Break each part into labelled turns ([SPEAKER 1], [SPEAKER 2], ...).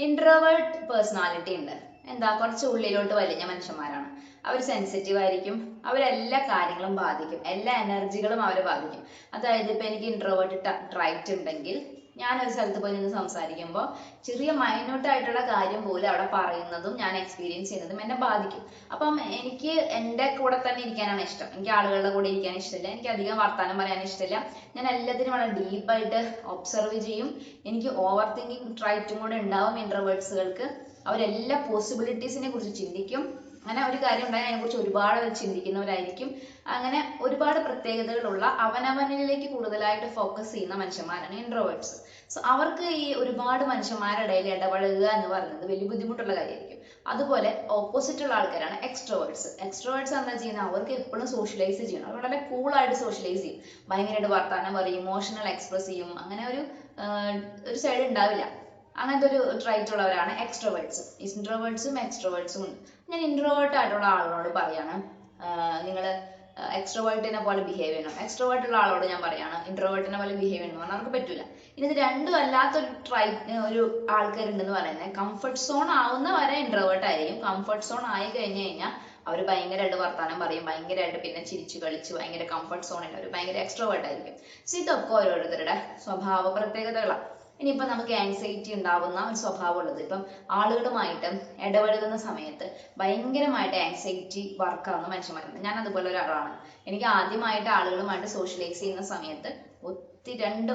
[SPEAKER 1] Introvert personality ഉണ്ട്. എന്താ, കുറച്ച് ഉള്ളിലോട്ട് വലിഞ്ഞ മനുഷ്യന്മാരാണ്. അവർ സെൻസിറ്റീവ് ആയിരിക്കും. അവരെല്ലാ കാര്യങ്ങളും ബാധിക്കും, എല്ലാ എനർജികളും അവരെ ബാധിക്കും. അതായത് ഇപ്പൊ എനിക്ക് ഇൻട്രോവേർട്ട് ട്രൈറ്റ് ഉണ്ടെങ്കിൽ ഞാനൊരു സ്ഥലത്ത് പോയി നിന്ന് സംസാരിക്കുമ്പോൾ ചെറിയ മൈന്യൂട്ട് ആയിട്ടുള്ള കാര്യം പോലും അവിടെ പറയുന്നതും ഞാൻ എക്സ്പീരിയൻസ് ചെയ്യുന്നതും എന്നെ ബാധിക്കും. അപ്പം എനിക്ക് എൻ്റെ കൂടെ തന്നെ ഇരിക്കാനാണ് ഇഷ്ടം. എനിക്ക് ആളുകളുടെ കൂടെ ഇരിക്കാൻ ഇഷ്ടമില്ല. എനിക്ക് അധികം വർത്താനം പറയാൻ ഇഷ്ടമില്ല. ഞാൻ എല്ലാത്തിനും വളരെ ഡീപ്പായിട്ട് ഒബ്സർവ് ചെയ്യും. എനിക്ക് ഓവർ തിങ്കിങ് ട്രൈറ്റും കൂടെ ഉണ്ടാവും ഇൻട്രോവേർട്സുകൾക്ക്. അവരെല്ലാ പോസിബിലിറ്റീസിനെ കുറിച്ച് ചിന്തിക്കും. അങ്ങനെ ഒരു കാര്യം ഉണ്ടായാൽ അതിനെക്കുറിച്ച് ഒരുപാട് അവർ ചിന്തിക്കുന്നവരായിരിക്കും. അങ്ങനെ ഒരുപാട് പ്രത്യേകതകളുള്ള അവനവനിലേക്ക് കൂടുതലായിട്ട് ഫോക്കസ് ചെയ്യുന്ന മനുഷ്യന്മാരാണ് ഇൻട്രോവേർട്സ്. സോ അവർക്ക് ഈ ഒരുപാട് മനുഷ്യന്മാരുടെ ഇടയിൽ ഇടപഴകുക എന്ന് പറയുന്നത് വലിയ ബുദ്ധിമുട്ടുള്ള കാര്യമായിരിക്കും. അതുപോലെ ഓപ്പോസിറ്റ് ഉള്ള ആൾക്കാരാണ് എക്സ്ട്രോവേർട്സ്. എക്സ്ട്രോവേർട്സ് എന്താ ചെയ്യുന്നത്, അവർക്ക് എപ്പോഴും സോഷ്യലൈസ് ചെയ്യണം. അവർ വളരെ കൂളായിട്ട് സോഷ്യലൈസ് ചെയ്യും, ഭയങ്കരമായിട്ട് വർത്താനം പറയും, ഇമോഷണൽ എക്സ്പ്രസ് ചെയ്യും. അങ്ങനെ ഒരു സൈഡ് ഉണ്ടാവില്ല. അങ്ങനത്തെ ഒരു ട്രൈറ്റ് ഉള്ളവരാണ് എക്സ്ട്രോവേർട്സ്. ഇൻട്രോവേർട്സും എക്സ്ട്രോവേർട്സും ഉണ്ട്. ഞാൻ ഇൻട്രോവേർട്ട് ആയിട്ടുള്ള ആളോട് പറയാണ്, നിങ്ങൾ എക്സ്ട്രോവേർട്ടിനെ പോലെ ബിഹേവ് ചെയ്യണം. എക്സ്ട്രോവേർട്ട് ഉള്ള ആളോട് ഞാൻ പറയാണ് ഇൻട്രോവേർട്ടിനെ പോലെ ബിഹേവ് ചെയ്യണം എന്ന് പറഞ്ഞാൽ അവർക്ക് പറ്റൂല. ഇനി ഇത് രണ്ടും അല്ലാത്തൊരു ഒരു ആൾക്കാരുണ്ടെന്ന് പറയുന്നത്, കംഫർട്ട് സോൺ ആവുന്ന വരെ ഇൻട്രോവേർട്ട് ആയിരിക്കും. കംഫർട്ട് സോൺ ആയി കഴിഞ്ഞു കഴിഞ്ഞാൽ അവർ ഭയങ്കരമായിട്ട് വർത്താനം പറയും, ഭയങ്കരമായിട്ട് പിന്നെ ചിരിച്ചു കളിച്ച് ഭയങ്കര കംഫർട്ട് സോണിൽ അവർ ഭയങ്കര എക്സ്ട്രോവേർട്ട് ആയിരിക്കും. സോ ഇതൊക്കെ ഓരോരുത്തരുടെ സ്വഭാവ പ്രത്യേകതകളാണ്. ഇനിയിപ്പോൾ നമുക്ക് ആൻസൈറ്റി ഉണ്ടാവുന്ന ഒരു സ്വഭാവം ഉള്ളത്, ഇപ്പം ആളുകളുമായിട്ട് ഇടപഴകുന്ന സമയത്ത് ഭയങ്കരമായിട്ട് ആൻസൈറ്റി വർക്കാവുന്ന മനുഷ്യന്മാരുണ്ട്. ഞാൻ അതുപോലെ ഒരാളാണ്. എനിക്ക് ആദ്യമായിട്ട് ആളുകളുമായിട്ട് സോഷ്യലൈസ് ചെയ്യുന്ന സമയത്ത്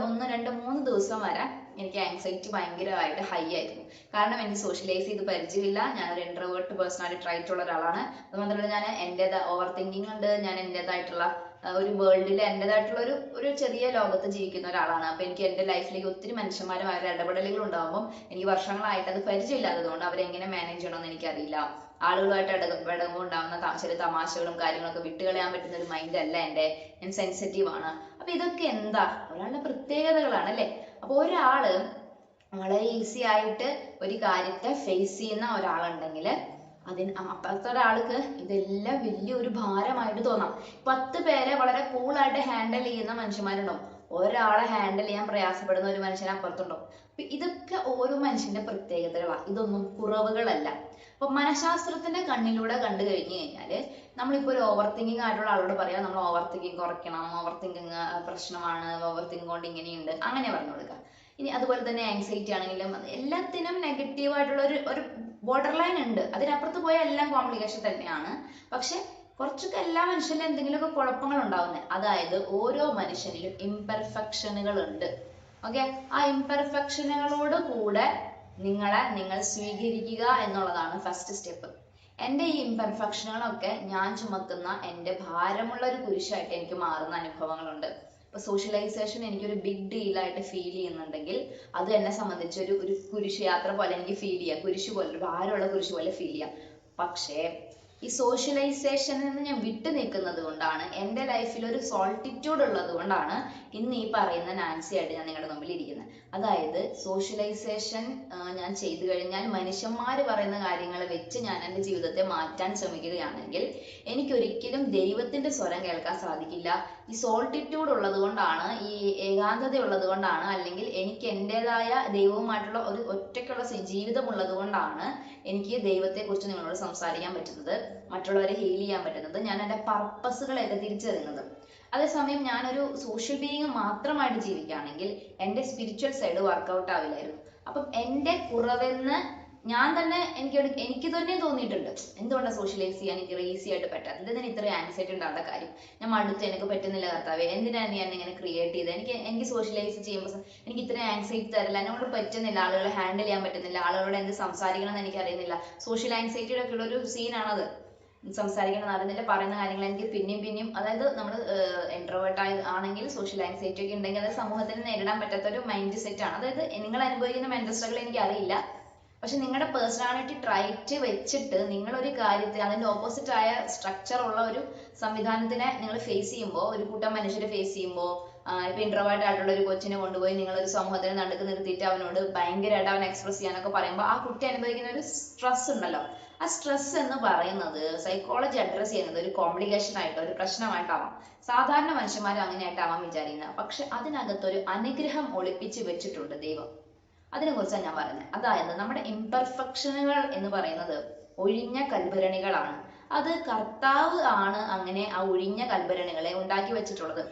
[SPEAKER 1] ഒന്ന് രണ്ട് മൂന്ന് ദിവസം വരെ എനിക്ക് ആൻസൈറ്റി ഭയങ്കരമായിട്ട് ഹൈ ആയിരുന്നു. കാരണം എനിക്ക് സോഷ്യലൈസ് ചെയ്ത് പരിചയമില്ല. ഞാനൊരു ഇൻട്രോവേർട്ട് പേഴ്സണാലിറ്റി ട്രൈറ്റ് ഉള്ള ഒരാളാണ്. അതുമാത്രമല്ല ഞാൻ ഓവർ തിങ്കിങ് ഉണ്ട്. ഞാൻ എൻ്റെതായിട്ടുള്ള ഒരു വേൾഡിൽ എൻ്റെതായിട്ടുള്ള ഒരു ചെറിയ ലോകത്ത് ജീവിക്കുന്ന ഒരാളാണ്. അപ്പൊ എനിക്ക് എൻ്റെ ലൈഫിലേക്ക് ഒത്തിരി മനുഷ്യന്മാരും അവരുടെ ഇടപെടലുകൾ ഉണ്ടാകുമ്പോൾ എനിക്ക് വർഷങ്ങളായിട്ട് അത് പരിചയമില്ലാത്തത് കൊണ്ട് അവരെങ്ങനെ മാനേജ് ചെയ്യണമെന്ന് എനിക്കറിയില്ല. ആളുകളുമായിട്ട് ഇടപെടുമ്പോൾ ഉണ്ടാകുന്ന ചില തമാശകളും കാര്യങ്ങളൊക്കെ വിട്ടുകളയാൻ പറ്റുന്ന ഒരു മൈൻഡ് അല്ല എൻ്റെ. ഞാൻ സെൻസിറ്റീവ് ആണ്. അപ്പൊ ഇതൊക്കെ എന്താ, ഒരാളുടെ പ്രത്യേകതകളാണ് അല്ലേ. അപ്പൊ ഒരാള് വളരെ ഈസി ആയിട്ട് ഒരു കാര്യത്തെ ഫേസ് ചെയ്യുന്ന ഒരാളുണ്ടെങ്കിൽ അപ്പുറത്തെ ഒരാൾക്ക് ഇതെല്ലാം വലിയൊരു ഭാരമായിട്ട് തോന്നാം. 10 പേരെ വളരെ കൂളായിട്ട് ഹാൻഡിൽ ചെയ്യുന്ന മനുഷ്യന്മാരുണ്ടാവും, ഒരാളെ ഹാൻഡിൽ ചെയ്യാൻ പ്രയാസപ്പെടുന്ന ഒരു മനുഷ്യൻ അപ്പുറത്തുണ്ടാവും. അപ്പൊ ഇതൊക്കെ ഓരോ മനുഷ്യന്റെ പ്രത്യേകതകളാണ്. ഇതൊന്നും കുറവുകളല്ല. അപ്പൊ മനഃശാസ്ത്രത്തിന്റെ കണ്ണിലൂടെ കണ്ടു കഴിഞ്ഞു കഴിഞ്ഞാല് നമ്മളിപ്പോ ഒരു ഓവർ തിങ്കിങ് ആയിട്ടുള്ള ആളോട് പറയാം, നമ്മൾ ഓവർ തിങ്കിങ് കുറയ്ക്കണം, ഓവർ തിങ്കിങ് പ്രശ്നമാണ്, ഓവർ തിങ്കിങ് കൊണ്ട് ഇങ്ങനെയുണ്ട്, അങ്ങനെ പറഞ്ഞു കൊടുക്കാം. ഇനി അതുപോലെ തന്നെ ആൻസൈറ്റി ആണെങ്കിലും എല്ലാത്തിനും നെഗറ്റീവ് ആയിട്ടുള്ള ഒരു ബോർഡർ ലൈൻ ഉണ്ട്. അതിനപ്പുറത്ത് പോയാൽ എല്ലാം കോംപ്ലിക്കേഷൻ തന്നെയാണ്. പക്ഷെ കുറച്ചൊക്കെ എല്ലാ മനുഷ്യരിലും എന്തെങ്കിലുമൊക്കെ കുഴപ്പങ്ങൾ ഉണ്ടാവുന്നത്. അതായത് ഓരോ മനുഷ്യനിലും ഇംപെർഫെക്ഷനുകൾ ഉണ്ട്. ഓക്കെ, ആ ഇംപെർഫെക്ഷനുകളോട് കൂടെ നിങ്ങൾ സ്വീകരിക്കുക എന്നുള്ളതാണ് ഫസ്റ്റ് സ്റ്റെപ്പ്. എൻ്റെ ഈ ഇംപെർഫെക്ഷനുകളൊക്കെ ഞാൻ ചുമക്കുന്ന എൻ്റെ ഭാരമുള്ള ഒരു കുരിശായിട്ട് എനിക്ക് മാറുന്ന അനുഭവങ്ങളുണ്ട്. ഇപ്പൊ സോഷ്യലൈസേഷൻ എനിക്കൊരു ബിഗ് ഡീലായിട്ട് ഫീൽ ചെയ്യുന്നുണ്ടെങ്കിൽ അത് എന്നെ സംബന്ധിച്ച് ഒരു കുരിശ് യാത്ര പോലെ എനിക്ക് ഫീൽ ചെയ്യാം. കുരിശ് പോലെ, ഒരു ഭാരമുള്ള കുരിശ് പോലെ ഫീൽ ചെയ്യാം. പക്ഷേ ഈ സോഷ്യലൈസേഷനിൽ നിന്ന് ഞാൻ വിട്ടു നിൽക്കുന്നത് കൊണ്ടാണ്, എൻ്റെ ലൈഫിൽ ഒരു സോൾട്ടിറ്റ്യൂഡ് ഉള്ളത് കൊണ്ടാണ് ഇന്ന് ഈ പറയുന്ന നാൻസി ആയിട്ട് ഞാൻ നിങ്ങളുടെ മുമ്പിൽ ഇരിക്കുന്നത്. അതായത് സോഷ്യലൈസേഷൻ ഞാൻ ചെയ്തു കഴിഞ്ഞാൽ മനുഷ്യന്മാർ പറയുന്ന കാര്യങ്ങൾ വെച്ച് ഞാൻ എൻ്റെ ജീവിതത്തെ മാറ്റാൻ ശ്രമിക്കുകയാണെങ്കിൽ എനിക്കൊരിക്കലും ദൈവത്തിന്റെ സ്വരം കേൾക്കാൻ സാധിക്കില്ല. ഈ സോൾട്ടിറ്റ്യൂഡ് ഉള്ളത് കൊണ്ടാണ്, ഈ ഏകാന്തത ഉള്ളത് കൊണ്ടാണ്, അല്ലെങ്കിൽ എനിക്ക് എൻ്റെതായ ദൈവവുമായിട്ടുള്ള ഒരു ഒറ്റയ്ക്കുള്ള ജീവിതം ഉള്ളത് കൊണ്ടാണ് എനിക്ക് ദൈവത്തെ കുറിച്ച് നിങ്ങളോട് സംസാരിക്കാൻ പറ്റുന്നത്, മറ്റുള്ളവരെ ഹീൽ ചെയ്യാൻ പറ്റുന്നത്, ഞാൻ എൻ്റെ പർപ്പസുകളെയൊക്കെ തിരിച്ചറിയുന്നത്. അതേസമയം ഞാനൊരു സോഷ്യൽ ബീയിങ് മാത്രമായിട്ട് ജീവിക്കുകയാണെങ്കിൽ എൻ്റെ സ്പിരിച്വൽ സൈഡ് വർക്കൗട്ട് ആവില്ലായിരുന്നു. അപ്പം എൻ്റെ കുറവെന്ന് ഞാൻ തന്നെ എനിക്ക് തന്നെ തോന്നിയിട്ടുണ്ട്. എന്തുകൊണ്ടാണ് സോഷ്യലൈസ് ചെയ്യാൻ എനിക്ക് ഈസി ആയിട്ട് പറ്റാത്തത്, എന്തിനാണ് ഇത്ര ആൻസൈറ്റി ഉണ്ടാവേണ്ട കാര്യം, ഞാൻ മടുത്ത്, എനിക്ക് പറ്റുന്നില്ല കർത്താവേ, എന്തിനാണ് ഞാൻ ഇങ്ങനെ ക്രിയേറ്റ് ചെയ്തത്, എനിക്ക് സോഷ്യലൈസ് ചെയ്യുമ്പോൾ എനിക്ക് ഇത്ര ആൻസൈറ്റി തരില്ല, എന്നോട് പറ്റുന്നില്ല, ആളുകളെ ഹാൻഡിൽ ചെയ്യാൻ പറ്റുന്നില്ല, ആളുകളോട് എന്ത് സംസാരിക്കണം എന്ന് എനിക്ക് അറിയുന്നില്ല. സോഷ്യൽ ആൻസൈറ്റിയുടെ ഒക്കെ ഉള്ള ഒരു സീനാണത്. സംസാരിക്കണം അറിയുന്നില്ല, പറയുന്ന കാര്യങ്ങൾ എനിക്ക് പിന്നെയും അതായത് നമ്മൾ ഇൻട്രോവേർട്ട് ആണെങ്കിൽ സോഷ്യൽ ആൻസൈറ്റി ഒക്കെ ഉണ്ടെങ്കിൽ അത് സമൂഹത്തിന് നേരിടാൻ പറ്റാത്ത ഒരു മൈൻഡ് സെറ്റ് ആണ്. അതായത് നിങ്ങൾ അനുഭവിക്കുന്ന മെന്റൽ സ്ട്രഗിൾ എനിക്ക് അറിയില്ല. പക്ഷെ നിങ്ങളുടെ പേഴ്സണാലിറ്റി ട്രൈറ്റ് വെച്ചിട്ട് നിങ്ങൾ ഒരു കാര്യത്തെ അതിന്റെ ഓപ്പോസിറ്റ് ആയ സ്ട്രക്ചർ ഉള്ള ഒരു സംവിധാനത്തിനെ നിങ്ങൾ ഫേസ് ചെയ്യുമ്പോൾ, ഒരു കൂട്ടം മനുഷ്യരെ ഫേസ് ചെയ്യുമ്പോൾ, ഇപ്പൊ ഇൻട്രോവേർട്ട് ആയിട്ടുള്ള ഒരു കൊച്ചിനെ കൊണ്ടുപോയി നിങ്ങൾ ഒരു സമൂഹത്തിന് നടുക്ക് നിർത്തിയിട്ട് അവനോട് ഭയങ്കരമായിട്ട് അവൻ എക്സ്പ്രസ് ചെയ്യാനൊക്കെ പറയുമ്പോൾ ആ കുട്ടി അനുഭവിക്കുന്ന ഒരു സ്ട്രെസ് ഉണ്ടല്ലോ, ആ സ്ട്രെസ് എന്ന് പറയുന്നത് സൈക്കോളജി അഡ്രസ് ചെയ്യുന്നത് ഒരു കോംപ്ലിക്കേഷൻ ആയിട്ട്, ഒരു പ്രശ്നമായിട്ടാവാം. സാധാരണ മനുഷ്യന്മാരും അങ്ങനെയായിട്ടാവാൻ വിചാരിക്കുന്നത്. പക്ഷെ അതിനകത്തൊരു അനുഗ്രഹം ഒളിപ്പിച്ച് വെച്ചിട്ടുണ്ട് ദൈവം. അതിനെക്കുറിച്ചാണ് ഞാൻ പറയുന്നത്. അതായത് നമ്മുടെ ഇംപെർഫെക്ഷനുകൾ എന്ന് പറയുന്നത് ഒഴിഞ്ഞ കൽഭരണികളാണ്. അത് കർത്താവ് ആണ് അങ്ങനെ ആ ഒഴിഞ്ഞ കൽഭരണികളെ ഉണ്ടാക്കി വെച്ചിട്ടുള്ളത്.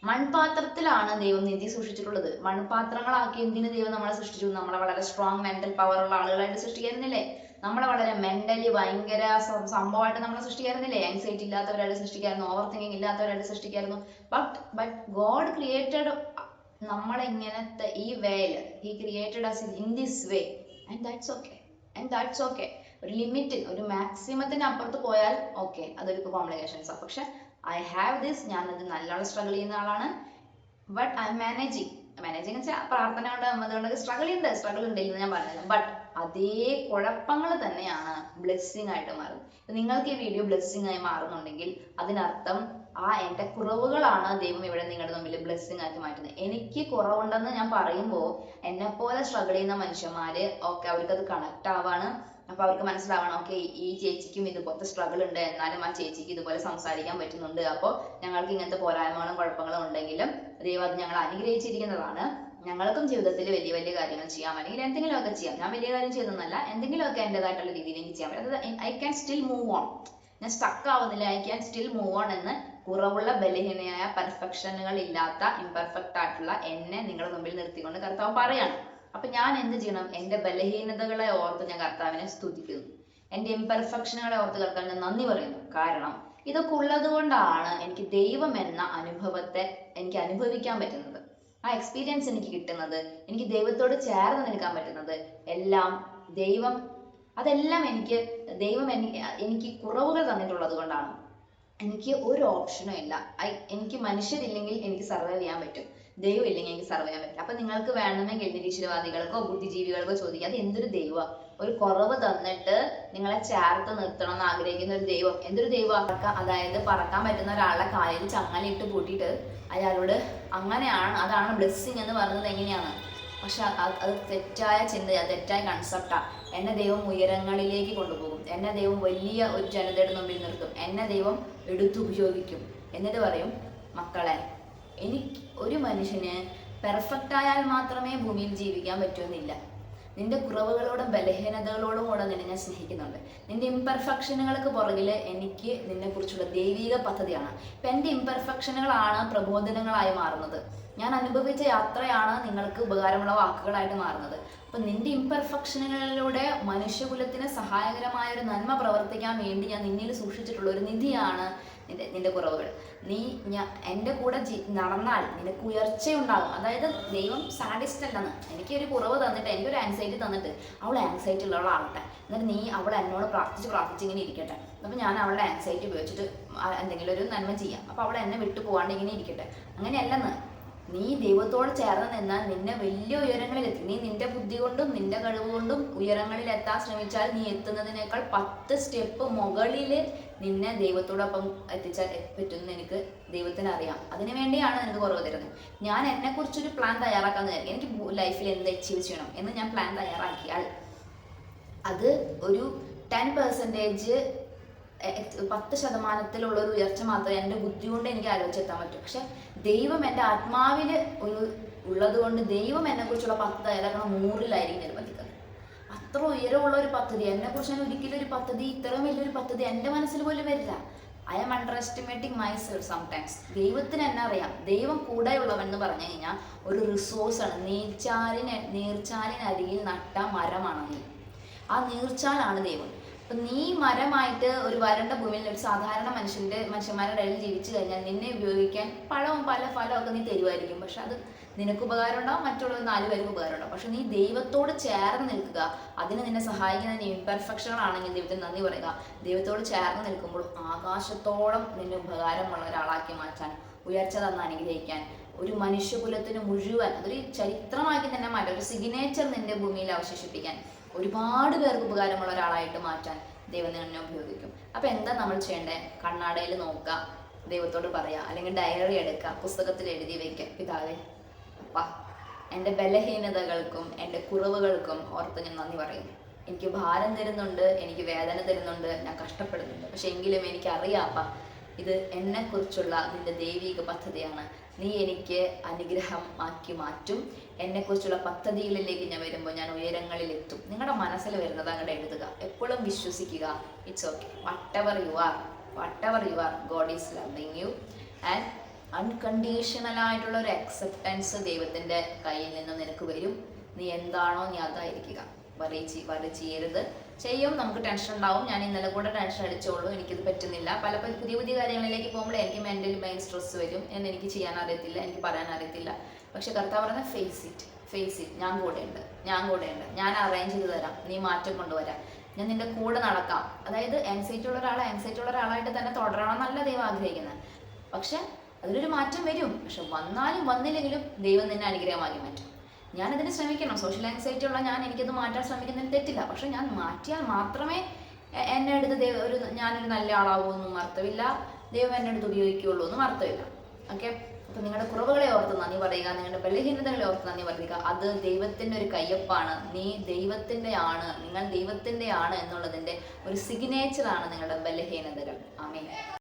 [SPEAKER 1] മൺപാത്രത്തിലാണ് ദൈവം നിധി സൂക്ഷിച്ചിട്ടുള്ളത്. മൺപാത്രങ്ങളാക്കി എന്തിന് ദൈവം നമ്മളെ സൃഷ്ടിച്ചു? നമ്മളെ വളരെ സ്ട്രോങ് മെന്റൽ പവർ ഉള്ള ആളുകളായിട്ട് സൃഷ്ടിക്കായിരുന്നില്ലേ? നമ്മളെ വളരെ മെന്റലി ഭയങ്കര സംഭവമായിട്ട് നമ്മളെ സൃഷ്ടിക്കായിരുന്നില്ലേ? ആൻസൈറ്റി ഇല്ലാത്തവരായിട്ട് സൃഷ്ടിക്കായിരുന്നു, ഓവർ തിങ്കിങ് ഇല്ലാത്തവരായിട്ട് സൃഷ്ടിക്കായിരുന്നു. ബട്ട് ഗോഡ് ക്രിയേറ്റഡ് നമ്മളെ ഇങ്ങനത്തെ ഈ വേയിൽ he created us in this way and that's okay. ഒരു ലിമിറ്റ്, ഒരു മാക്സിമത്തിന് അപ്പുറത്ത് പോയാൽ ഓക്കെ, അതൊരു കോംപ്ലിക്കേഷൻസാണ്. പക്ഷെ ഐ ഹാവ് ദിസ്, ഞാനത് നല്ലോണം സ്ട്രഗിൾ ചെയ്യുന്ന ആളാണ്. ബട്ട് ഐ എം മാനേജിങ് വെച്ചാൽ പ്രാർത്ഥന കൊണ്ട് അതുകൊണ്ട് സ്ട്രഗിൾ ഉണ്ട് എന്ന് ഞാൻ പറഞ്ഞില്ല. ബട്ട് അതേ കുഴപ്പങ്ങൾ തന്നെയാണ് ബ്ലെസ്സിങ് ആയിട്ട് മാറുന്നത്. നിങ്ങൾക്ക് ഈ വീഡിയോ ബ്ലെസ്സിങ് ആയി മാറുന്നുണ്ടെങ്കിൽ അതിനർത്ഥം എൻ്റെ കുറവുകളാണ് ദൈവം ഇവിടെ നിങ്ങളുടെ മുമ്പിൽ ബ്ലെസ്സിങ് ആക്കി മാറ്റുന്നത്. എനിക്ക് കുറവുണ്ടെന്ന് ഞാൻ പറയുമ്പോൾ എന്നെ പോലെ സ്ട്രഗിൾ ചെയ്യുന്ന മനുഷ്യന്മാര് ഓക്കെ, അവർക്കത് കണക്ട് ആവാണ്. അപ്പൊ അവർക്ക് മനസ്സിലാവണം, ഓക്കെ ഈ ചേച്ചിക്കും ഇതുപോലത്തെ സ്ട്രഗിൾ ഉണ്ട്, എന്നാലും ആ ചേച്ചിക്ക് ഇതുപോലെ സംസാരിക്കാൻ പറ്റുന്നുണ്ട്. അപ്പോൾ ഞങ്ങൾക്ക് ഇങ്ങനത്തെ പോരായ്മകളും കുഴപ്പങ്ങളും ഉണ്ടെങ്കിലും ദൈവം അത് ഞങ്ങൾ അനുഗ്രഹിച്ചിരിക്കുന്നതാണ്. ഞങ്ങൾക്കും ജീവിതത്തിൽ വലിയ വലിയ കാര്യങ്ങൾ ചെയ്യാം, അല്ലെങ്കിൽ എന്തെങ്കിലുമൊക്കെ ചെയ്യാം. ഞാൻ വലിയ കാര്യം ചെയ്യുന്നതല്ല, എന്തെങ്കിലുമൊക്കെ എൻ്റെതായിട്ടുള്ള രീതിയിൽ എനിക്ക് ചെയ്യാൻ പറ്റും. അതായത് I can still move on, ഞാൻ സ്റ്റക്ക് ആവുന്നില്ല, I can still move on എന്ന് കുറവുള്ള ബലഹീനയായ പെർഫെക്ഷനുകൾ ഇല്ലാത്ത ഇംപെർഫെക്റ്റ് ആയിട്ടുള്ള എന്നെ നിങ്ങളുടെ മുമ്പിൽ നിർത്തിക്കൊണ്ട് കർത്താവ് പറയാണ്. അപ്പൊ ഞാൻ എന്ത് ചെയ്യണം? എൻ്റെ ബലഹീനതകളെ ഓർത്ത് ഞാൻ കർത്താവിനെ സ്തുതിക്കുന്നു. എൻ്റെ ഇംപെർഫെക്ഷനുകളെ ഓർത്ത് കർത്താവിന് ഞാൻ നന്ദി പറയുന്നു. കാരണം ഇതൊക്കെ ഉള്ളത് കൊണ്ടാണ് എനിക്ക് ദൈവം എന്ന അനുഭവത്തെ എനിക്ക് അനുഭവിക്കാൻ പറ്റുന്നത്, ആ എക്സ്പീരിയൻസ് എനിക്ക് കിട്ടുന്നത്, എനിക്ക് ദൈവത്തോട് ചേർന്ന് നിൽക്കാൻ പറ്റുന്നത്. എല്ലാം ദൈവം, അതെല്ലാം ദൈവം എനിക്ക് കുറവുകൾ തന്നിട്ടുള്ളത് കൊണ്ടാണ്. എനിക്ക് ഒരു ഓപ്ഷനും ഇല്ല. എനിക്ക് മനുഷ്യരില്ലെങ്കിൽ എനിക്ക് സർവൈവ് ചെയ്യാൻ പറ്റും, ദൈവം ഇല്ലെങ്കിൽ എനിക്ക് സർവൈവ് ചെയ്യാൻ പറ്റില്ല. അപ്പൊ നിങ്ങൾക്ക് വേണമെങ്കിൽ നിരീശ്വരവാദികൾക്കോ ബുദ്ധിജീവികൾക്കോ ചോദിക്കാം, അത് എന്തൊരു ദൈവം? ഒരു കുറവ് തന്നിട്ട് നിങ്ങളെ ചേർത്ത് നിർത്തണം എന്ന് ആഗ്രഹിക്കുന്ന ഒരു ദൈവം എന്തൊരു ദൈവം? അതായത് പറക്കാൻ പറ്റുന്ന ഒരാളുടെ കാലിൽ ചങ്ങലയിട്ട് പൂട്ടിയിട്ട് അയാളോട് അങ്ങനെയാണ്, അതാണ് ബ്ലെസ്സിങ് എന്ന് പറയുന്നത് എങ്ങനെയാണ്? പക്ഷെ അത് തെറ്റായ ചിന്തയാണ്, തെറ്റായ കൺസെപ്റ്റാ. എന്നെ ദൈവം ഉയരങ്ങളിലേക്ക് കൊണ്ടുപോകും, എന്നെ ദൈവം വലിയ ഒരു ജനതയുടെ മുമ്പിൽ നിർത്തും, എന്നെ ദൈവം എടുത്തുപയോഗിക്കും. എന്നിട്ട് പറയും, മക്കളെ, ഒരു മനുഷ്യന് പെർഫെക്റ്റ് ആയാൽ മാത്രമേ ഭൂമിയിൽ ജീവിക്കാൻ പറ്റുമെന്നില്ല. നിന്റെ കുറവുകളോടും ബലഹീനതകളോടും കൂടെ നിന്നെ ഞാൻ സ്നേഹിക്കുന്നുണ്ട്. നിന്റെ ഇംപെർഫെക്ഷനുകൾക്ക് പുറകിൽ എനിക്ക് നിന്നെക്കുറിച്ചുള്ള ദൈവിക പദ്ധതിയാണ്. ഇപ്പം എൻ്റെ ഇംപെർഫെക്ഷനുകളാണ് പ്രബോധനങ്ങളായി മാറുന്നത്. ഞാൻ അനുഭവിച്ച യാത്രയാണ് നിങ്ങൾക്ക് ഉപകാരമുള്ള വാക്കുകളായിട്ട് മാറുന്നത്. അപ്പം നിന്റെ ഇംപെർഫെക്ഷനുകളിലൂടെ മനുഷ്യകുലത്തിന് സഹായകരമായ ഒരു നന്മ പ്രവർത്തിക്കാൻ വേണ്ടി ഞാൻ നിന്നിൽ സൂക്ഷിച്ചിട്ടുള്ള ഒരു നിധിയാണ് നിന്റെ കുറവുകൾ. എൻ്റെ കൂടെ നടന്നാൽ നിനക്ക് ഉയർച്ചയുണ്ടാകും. അതായത് ദൈവം സാഡിസ്റ്റ് അല്ലെന്ന്. എനിക്കൊരു കുറവ് തന്നിട്ട്, എനിക്കൊരു ആൻസൈറ്റി തന്നിട്ട് അവൾ ആൻസൈറ്റി ഉള്ളവളാവട്ടെ, എന്നിട്ട് നീ അവൾ എന്നോട് പ്രാർത്ഥിച്ച് ഇങ്ങനെ ഇരിക്കട്ടെ, അപ്പം ഞാൻ അവളുടെ ആൻസൈറ്റി ഉപയോഗിച്ചിട്ട് എന്തെങ്കിലും ഒരു നന്മ ചെയ്യാം, അപ്പം അവൾ എന്നെ വിട്ടു പോകാണ്ട് ഇങ്ങനെ ഇരിക്കട്ടെ. അങ്ങനെയല്ലെന്ന്. നീ ദൈവത്തോട് ചേർന്ന് നിന്നാൽ നിന്നെ വലിയ ഉയരങ്ങളിലെത്തി. നീ നിന്റെ ബുദ്ധി കൊണ്ടും നിന്റെ കഴിവ് കൊണ്ടും ഉയരങ്ങളിൽ എത്താൻ ശ്രമിച്ചാൽ നീ എത്തുന്നതിനേക്കാൾ 10 സ്റ്റെപ്പ് മുകളിൽ നിന്നെ ദൈവത്തോടൊപ്പം എത്തിച്ചാൽ പറ്റുമെന്ന് എനിക്ക് ദൈവത്തിന് അറിയാം. അതിനു വേണ്ടിയാണ് നിനക്ക് കുറവ് തരുന്നത്. ഞാൻ എന്നെക്കുറിച്ചൊരു പ്ലാൻ തയ്യാറാക്കാമെന്ന് വിചാരിക്കും. എനിക്ക് ലൈഫിൽ എന്ത് അച്ചീവ് ചെയ്യണം എന്ന് ഞാൻ പ്ലാൻ തയ്യാറാക്കിയാൽ അത് ഒരു 10% 10% ഒരു ഉയർച്ച മാത്രമേ എൻ്റെ ബുദ്ധി കൊണ്ട് എനിക്ക് ആലോചിച്ചെത്താൻ പറ്റൂ. പക്ഷെ ദൈവം എൻ്റെ ആത്മാവിൽ ഉള്ളത് കൊണ്ട് ദൈവം എന്നെക്കുറിച്ചുള്ള 10 തയ്യാറാക്കണം 100-ലായിരിക്കും നിർബന്ധിക്കുന്നത്. അത്ര ഉയരമുള്ള ഒരു പദ്ധതി എന്നെക്കുറിച്ച് ഞാൻ ഒരിക്കലും ഒരു പദ്ധതി, ഇത്രയും വലിയൊരു പദ്ധതി എൻ്റെ മനസ്സിൽ പോലും വരില്ല. I am underestimating myself sometimes. ദൈവത്തിന് എന്നെ അറിയാം. ദൈവം കൂടെയുള്ളവൻ എന്ന് പറഞ്ഞു കഴിഞ്ഞാൽ ഒരു റിസോഴ്സാണ്. നീർച്ചാലിനരികിൽ നട്ട മരമാണ് നീ. ആ നീർച്ചാലാണ് ദൈവം. അപ്പം നീ മരമായിട്ട് ഒരു വരണ്ട ഭൂമിയിൽ ഒരു സാധാരണ മനുഷ്യന്മാരുടെ ഇടയിൽ ജീവിച്ചു കഴിഞ്ഞാൽ നിന്നെ ഉപയോഗിക്കാൻ പഴവും പല ഫലമൊക്കെ നീ തരുമായിരിക്കും. പക്ഷെ അത് നിനക്ക് ഉപകാരം ഉണ്ടാവും, മറ്റുള്ള 4 പേർക്ക് ഉപകാരം ഉണ്ടാവും. പക്ഷെ നീ ദൈവത്തോട് ചേർന്ന് നിൽക്കുക. അതിന് നിന്നെ സഹായിക്കുന്ന ഇംപെർഫെക്ഷനുകളാണെങ്കിൽ ദൈവത്തിന് നന്ദി പറയുക. ദൈവത്തോട് ചേർന്ന് നിൽക്കുമ്പോൾ ആകാശത്തോളം നിന്നെ ഉപകാരമുള്ള ഒരാളാക്കി മാറ്റാൻ, ഉയർച്ച തന്ന് അനുഗ്രഹിക്കാൻ, ഒരു മനുഷ്യകുലത്തിന് മുഴുവൻ അതൊരു ചരിത്രമാക്കി തന്നെ മാറ്റാൻ, ഒരു സിഗ്നേച്ചർ നിന്റെ ഭൂമിയിൽ അവശേഷിപ്പിക്കാൻ, ഒരുപാട് പേർക്ക് ഉപകാരമുള്ള ഒരാളായിട്ട് മാറ്റാൻ ദൈവം നിന്നെ ഉപയോഗിക്കും. അപ്പം എന്താ നമ്മൾ ചെയ്യേണ്ടത്? കണ്ണാടയിൽ നോക്കുക, ദൈവത്തോട് പറയുക, അല്ലെങ്കിൽ ഡയറി എടുക്കുക, പുസ്തകത്തിൽ എഴുതി വയ്ക്കുക. പിതാവേ, അപ്പ എൻ്റെ ബലഹീനതകൾക്കും എൻ്റെ കുറവുകൾക്കും ഓർത്ത് ഞാൻ നന്ദി പറയുന്നു. എനിക്ക് ഭാരം തരുന്നുണ്ട്, എനിക്ക് വേദന തരുന്നുണ്ട്, ഞാൻ കഷ്ടപ്പെടുന്നുണ്ട്. പക്ഷെ എങ്കിലും എനിക്കറിയാം അപ്പ, ഇത് എന്നെക്കുറിച്ചുള്ള നിന്റെ ദൈവിക പദ്ധതിയാണ്. നീ എനിക്ക് അനുഗ്രഹം ആക്കി മാറ്റും. എന്നെക്കുറിച്ചുള്ള പദ്ധതികളിലേക്ക് ഞാൻ വരുമ്പോൾ ഞാൻ ഉയരങ്ങളിലെത്തും. നിങ്ങളുടെ മനസ്സിൽ വരുന്നത് അങ്ങോട്ട് എഴുതുക. എപ്പോഴും വിശ്വസിക്കുക. It's okay. What ever you are God is loving U. And unconditional ആയിട്ടുള്ള ഒരു അക്സെപ്റ്റൻസ് ദൈവത്തിൻ്റെ കയ്യിൽ നിന്ന് നിനക്ക് വരും. നീ എന്താണോ നീ അതായിരിക്കുക. വറി ചെയ്യരുത്. ചെയ്യും, നമുക്ക് ടെൻഷൻ ഉണ്ടാവും. ഞാൻ ഇന്നലെ കൂടെ ടെൻഷൻ അടിച്ചോളൂ, എനിക്കിത് പറ്റുന്നില്ല. പല പുതിയ കാര്യങ്ങളിലേക്ക് പോകുമ്പോൾ എനിക്ക് മെൻ്റലി ഭയങ്കര സ്ട്രെസ് വരും. എനിക്ക് ചെയ്യാൻ അറിയത്തില്ല, എനിക്ക് പറയാൻ അറിയത്തില്ല. പക്ഷെ കർത്താവ് പറഞ്ഞ ഫേസ് ഇറ്റ്. ഞാൻ കൂടെ ഉണ്ട്. ഞാൻ അറേഞ്ച് ചെയ്ത് തരാം. നീ മാറ്റം കൊണ്ടുവരാം. ഞാൻ നിന്റെ കൂടെ നടക്കാം. അതായത് ആൻസൈറ്റി ഉള്ള ഒരാളായിട്ട് തന്നെ തുടരണം എന്നല്ല ദൈവം ആഗ്രഹിക്കുന്നത്. പക്ഷെ അതിലൊരു മാറ്റം വരും. പക്ഷെ വന്നാലും വന്നില്ലെങ്കിലും ദൈവം നിന്നെ അനുഗ്രഹമാക്കി മാറ്റും. ഞാനതിന് ശ്രമിക്കണം. സോഷ്യൽ ആൻസൈറ്റി ഉള്ള എനിക്കത് മാറ്റാൻ ശ്രമിക്കുന്നതിന് തെറ്റില്ല. പക്ഷെ ഞാൻ മാറ്റിയാൽ മാത്രമേ എന്നെ അടുത്ത് ഞാനൊരു നല്ല ആളാവുമെന്നും അർത്ഥമില്ല. ദൈവം എന്നെ അടുത്ത് ഉപയോഗിക്കുകയുള്ളൂ എന്നും അർത്ഥമില്ല. ഓക്കെ. അപ്പം നിങ്ങളുടെ കുറവുകളെ ഓർത്ത് നന്ദി പറയുക, നിങ്ങളുടെ ബലഹീനതകളെ ഓർത്ത് നന്ദി പറയുക. അത് ദൈവത്തിൻ്റെ ഒരു കയ്യൊപ്പാണ്. നിങ്ങൾ ദൈവത്തിൻ്റെ ആണ് എന്നുള്ളതിൻ്റെ ഒരു സിഗ്നേച്ചറാണ് നിങ്ങളുടെ ബലഹീനതകൾ. ആമേൻ.